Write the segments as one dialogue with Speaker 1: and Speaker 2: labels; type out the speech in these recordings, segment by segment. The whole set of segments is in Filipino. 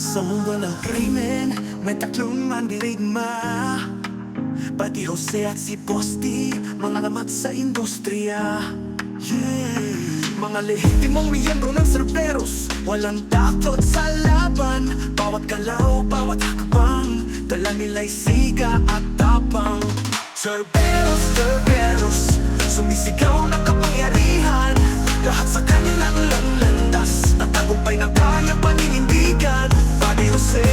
Speaker 1: Sa mundo ng krimen, may tatlong mandirigma, pati Jose at si Posti, mga lamat sa industriya. Mga lehitimong miyembro ng Cerberos, walang takot sa laban. Bawat galaw, bawat hakbang, dala nila'y siga at tapang. Cerberos, Cerberos, sumisigaw ng kapangyarihan. Lahat sa kanilang landas, natagumpay na kaya paninindigan. Pati Jose,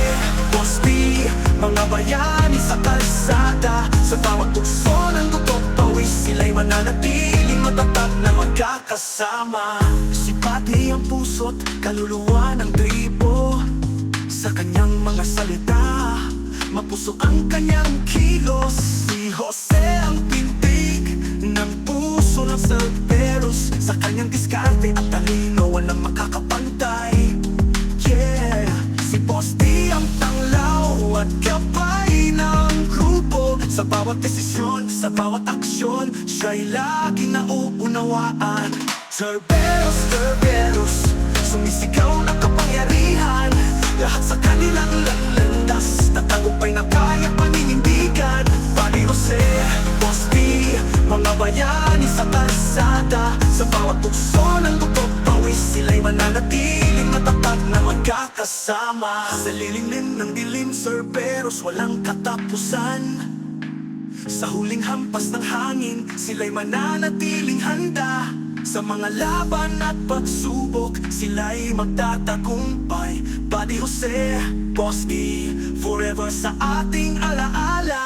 Speaker 1: Posti, mga bayani sa kalsada. Sa bawat tukso ng dugot pawis, sila'y mananatiling matatag na magkakasama. Si Pati ang puso't kaluluwa ng tribo. Sa kanyang mga salita, mapuso ang kanyang kilos. Si Jose ang pintig ng puso ng Cerberos. Sa kanyang diskarte at talino, walang makakapantay. Si Posti ang tanglaw at gabay ng grupo. Sa bawat desisyon, sa bawat aksyon, siya'y laging nauunawaan. Cerberos, Cerberos, sumisigaw ng kapangyarihan. Lahat sa kanilang landas, natagumpay na kaya paninindigan. Pati Jose, Posti, mga bayani sa kalsada. Sa bawat tukso ng dugot pawis, sila'y mananatiling matatag na magkakasama. Sa lilim ng dilim, Cerberos, walang katapusan. Sa huling hampas ng hangin, sila'y mananatiling handa. Sa mga laban at pagsubok, sila'y magtatagumpay. Pati Jose, Posti, forever sa ating alaala.